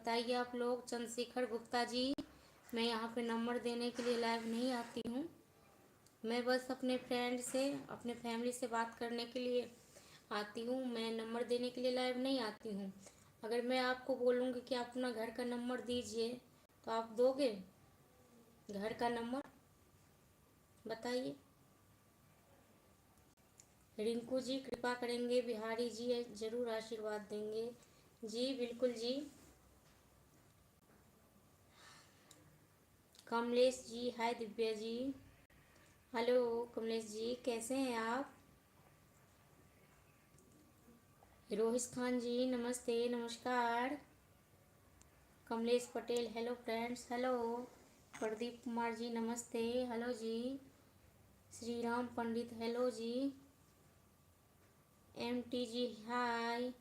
बताइए आप लोग। चंद्रशेखर गुप्ता जी, मैं यहाँ पे नंबर देने के लिए लाइव नहीं आती हूँ। मैं बस अपने फ्रेंड से, अपने फैमिली से बात करने के लिए आती हूँ। मैं नंबर देने के लिए लाइव नहीं आती हूँ। अगर मैं आपको बोलूँगी कि आप अपना घर का नंबर दीजिए तो आप दोगे घर का नंबर? बताइए। रिंकू जी कृपा करेंगे, बिहारी जी ज़रूर आशीर्वाद देंगे। जी बिल्कुल जी। कमलेश जी, हाय दिव्या जी, हेलो कमलेश जी, कैसे हैं आप? रोहित खान जी नमस्ते, नमस्कार। Kamlesh Patel, hello friends, hello. Pradeep Kumar ji नमस्ते, हेलो जी। श्री राम पंडित, हेलो जी। M T ji hi.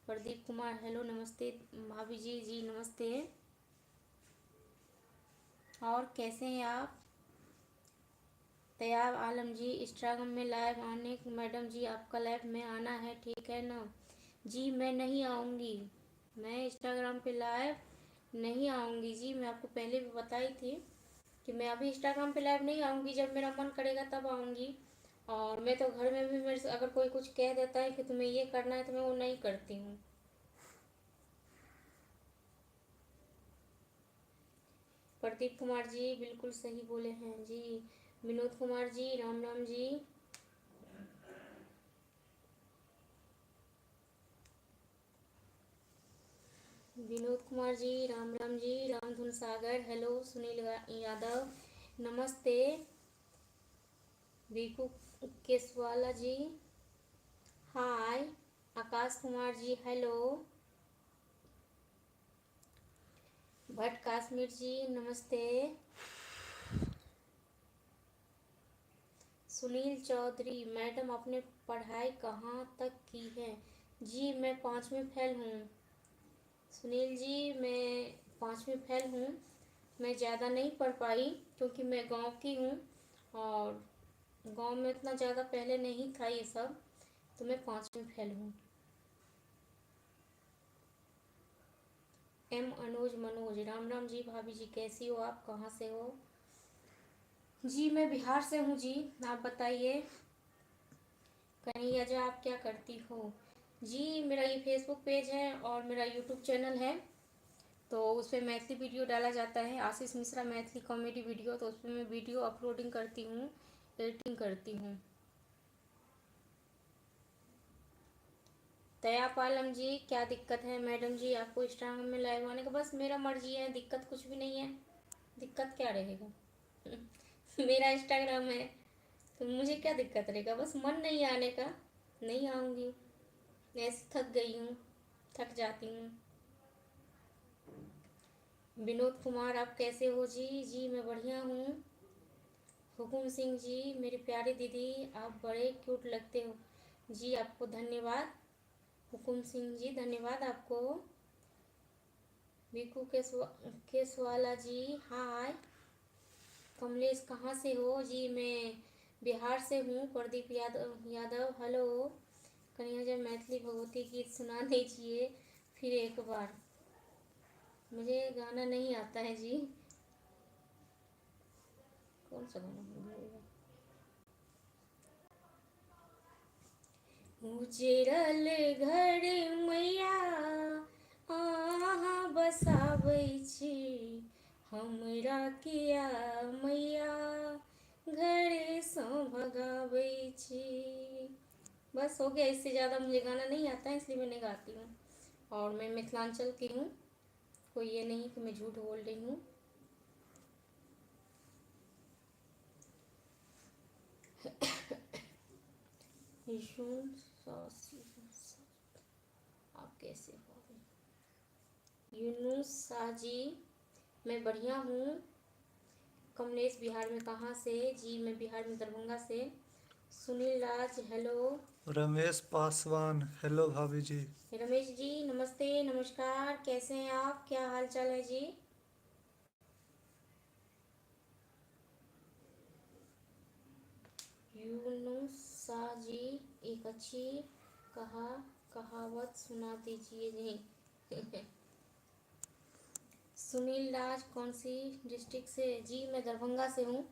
Pradeep Kumar hello, नमस्ते। भाभी जी जी नमस्ते। और कैसे हैं आप? तैयाब आलम जी, इंस्टाग्राम में लाइव आने, मैडम जी आपका लाइव में आना है, ठीक है ना? जी मैं नहीं आऊँगी, मैं इंस्टाग्राम पे लाइव नहीं आऊँगी जी। मैं आपको पहले भी बताई थी कि मैं अभी इंस्टाग्राम पे लाइव नहीं आऊँगी, जब मेरा मन करेगा तब आऊँगी। और मैं तो घर में भी, मेरे से अगर कोई कुछ कह देता है कि तुम्हें ये करना है तो मैं वो नहीं करती हूँ। प्रदीप कुमार जी बिल्कुल सही बोले हैं जी। विनोद कुमार जी राम राम जी। विनोद कुमार जी राम राम जी। रामधुन सागर हेलो। सुनील यादव नमस्ते। बीकू केसवाला जी हाय। आकाश कुमार जी हेलो। भट्ट काश्मीर जी नमस्ते। सुनील चौधरी, मैडम आपने पढ़ाई कहाँ तक की है? जी मैं 5वीं फेल हूँ। सुनील जी मैं 5वीं फेल हूँ। मैं ज़्यादा नहीं पढ़ पाई क्योंकि मैं गांव की हूँ और गांव में इतना ज़्यादा पहले नहीं था ये सब, तो मैं 5वीं फेल हूँ। एम अनुज मनोज, राम राम जी। भाभी जी कैसी हो आप, कहाँ से हो? जी मैं बिहार से हूँ जी। आप बताइए कन्हैया जी, आप क्या करती हो? जी मेरा ये फेसबुक पेज है और मेरा यूट्यूब चैनल है, तो उस पर मैथिली वीडियो डाला जाता है, आशीष मिश्रा मैथिली कॉमेडी वीडियो। तो उस पर मैं वीडियो अपलोडिंग करती हूँ, एडिटिंग करती हूँ। तैयाब आलम जी, क्या दिक्कत है मैडम जी आपको इंस्टाग्राम में लाइव आने का? बस मेरा मर्जी है, दिक्कत कुछ भी नहीं है। दिक्कत क्या रहेगा? मेरा इंस्टाग्राम है तो मुझे क्या दिक्कत रहेगा? बस मन नहीं आने का, नहीं आऊँगी। ऐसे थक गई हूँ, थक जाती हूँ। विनोद कुमार आप कैसे हो जी? जी मैं बढ़िया हूँ। हुकुम सिंह जी, मेरी प्यारी दीदी आप बड़े क्यूट लगते हो। जी आपको धन्यवाद। हुकुम सिंह जी धन्यवाद आपको। बीकू केसवाला जी हाय। कमलेश कहाँ से हो? जी मैं बिहार से हूँ। प्रदीप यादव हेलो। कन्हैया जब मैथिली भगवती गीत सुना दीजिए फिर एक बार। मुझे गाना नहीं आता है जी। कौन सा गाना बोलिएगा? उजरल घर मैया अहाँ बसाबै छी, हमरा किया मैया घरे से भगाबै छी। बस हो गया, इससे ज़्यादा मुझे गाना नहीं आता है, इसलिए मैं नहीं गाती हूँ। और मैं मिथिलांचल की हूँ, कोई ये नहीं कि मैं झूठ बोल रही हूँ। आप कैसे हो? यूनुस शाह जी मैं बढ़िया हूँ। कमलेश बिहार में कहाँ से? जी मैं बिहार में दरभंगा से। सुनील राज हेलो। रमेश पासवान हेलो भाभी जी। रमेश जी नमस्ते, नमस्कार। कैसे हैं आप, क्या हाल चाल है जी? यूनुस शाह जी एक अच्छी कहावत सुना दीजिए जी। सुनील राज कौन सी डिस्ट्रिक्ट से? जी मैं दरभंगा से हूँ।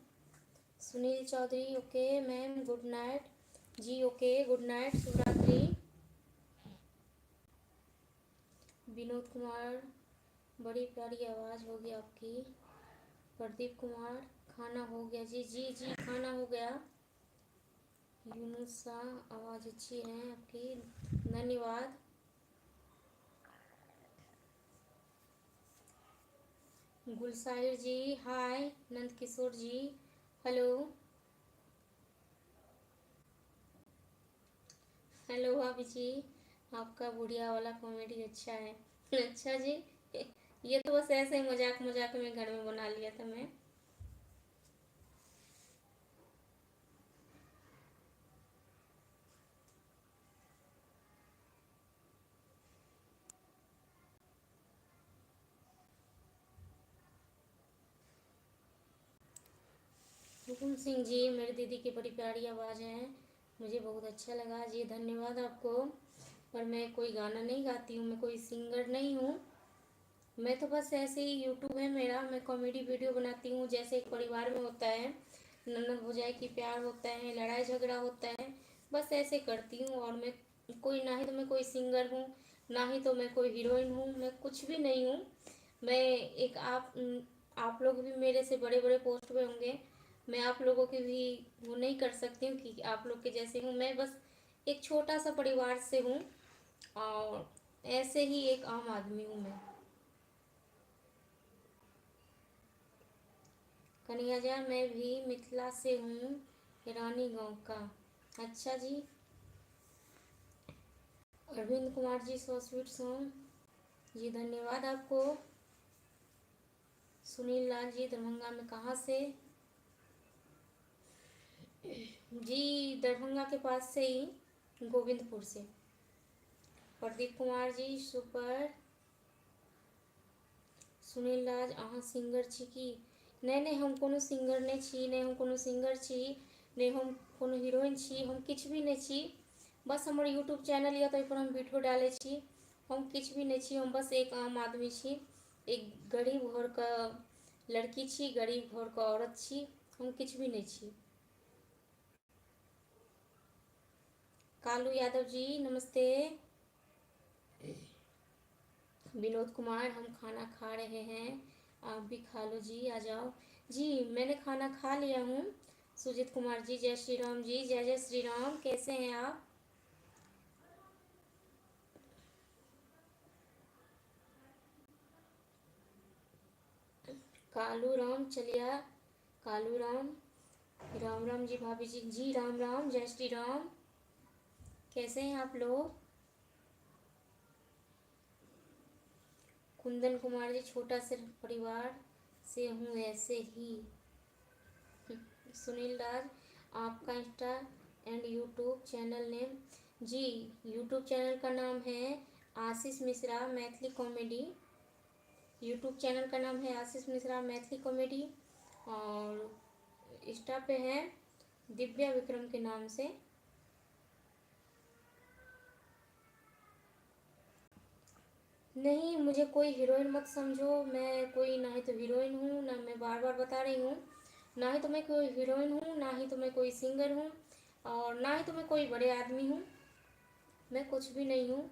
Sunil Chaudhary okay ma'am good night. जी ओके गुड नाइट, शुभ रात्रि। विनोद कुमार बड़ी प्यारी आवाज़ होगी आपकी। प्रदीप कुमार खाना हो गया? जी जी जी खाना हो गया। यूनुस शाह आवाज़ अच्छी है आपकी, धन्यवाद। गुलसाहिर जी हाय। नंद किशोर जी हेलो। हेलो भाभी जी, आपका बुढ़िया वाला कॉमेडी अच्छा है। अच्छा जी, ये तो बस ऐसे ही मजाक मजाक में घर में बना लिया था मैं। हुकुम सिंह जी मेरी दीदी की बड़ी प्यारी आवाज़ है, मुझे बहुत अच्छा लगा जी, धन्यवाद आपको। पर मैं कोई गाना नहीं गाती हूँ, मैं कोई सिंगर नहीं हूँ। मैं तो बस ऐसे ही यूट्यूब है मेरा, मैं कॉमेडी वीडियो बनाती हूँ जैसे एक परिवार में होता है, ननद भौजाई की प्यार होता है, लड़ाई झगड़ा होता है, बस ऐसे करती हूँ। और मैं कोई, ना ही तो मैं कोई सिंगर हूँ, ना ही तो मैं कोई हीरोइन हूँ, मैं कुछ भी नहीं हूँ। मैं एक आप लोग भी मेरे से बड़े बड़े पोस्ट पे होंगे, मैं आप लोगों की भी वो नहीं कर सकती हूँ कि आप लोग के जैसे हूँ। मैं बस एक छोटा सा परिवार से हूँ और ऐसे ही एक आम आदमी हूँ मैं। कन्हैया मैं भी मिथिला से हूँ, रानी गांव का। अच्छा जी। Arvind Kumar ji so sweet song जी, धन्यवाद आपको। सुनील लाल जी दरभंगा में कहाँ से? जी दरभंगा के पास से ही, गोविंदपुर से। प्रदीप कुमार जी सुपर। सुनील राज अहाँ सिंगर छी की? नहीं नहीं, हम कोनो सिंगर नहीं छी, नहीं हम कोनो सिंगर छी, नहीं हम कोनो हीरोइन छी, हम किछ भी नहीं छी। बस हमर यूट्यूब चैनल या तो पर हम वीडियो डाले छी, हम किछ भी नहीं छी, हम बस एक आम आदमी छी, एक गरीब घर का लड़की छी, गरीब घर का औरत छी, हम किछ भी नहीं छी। कालू यादव जी नमस्ते। विनोद कुमार हम खाना खा रहे हैं, आप भी खा लो जी, आ जाओ जी। मैंने खाना खा लिया हूँ। सुजीत कुमार जी जय श्री राम जी, जय जय श्री राम, कैसे हैं आप? कालू राम चलिया, कालू राम, राम राम जी भाभी जी, जी राम राम, जय श्री राम, कैसे हैं आप लोग? कुंदन कुमार जी छोटा से परिवार से हूँ ऐसे ही। सुनील राज आपका insta and YouTube channel name? जी यूट्यूब चैनल का नाम है Ashish Mishra Maithili comedy. YouTube channel का नाम है आशीष मिश्रा मैथिली कॉमेडी और इंस्टा पे है दिव्या विक्रम के नाम से। नहीं मुझे कोई हीरोइन मत समझो, मैं कोई ना ही तो हीरोइन हूँ, ना मैं बार बार बता रही हूँ, ना ही तो मैं कोई हीरोइन हूँ, ना ही तो मैं कोई सिंगर हूँ, और ना ही तो मैं कोई बड़े आदमी हूँ, मैं कुछ भी नहीं हूँ।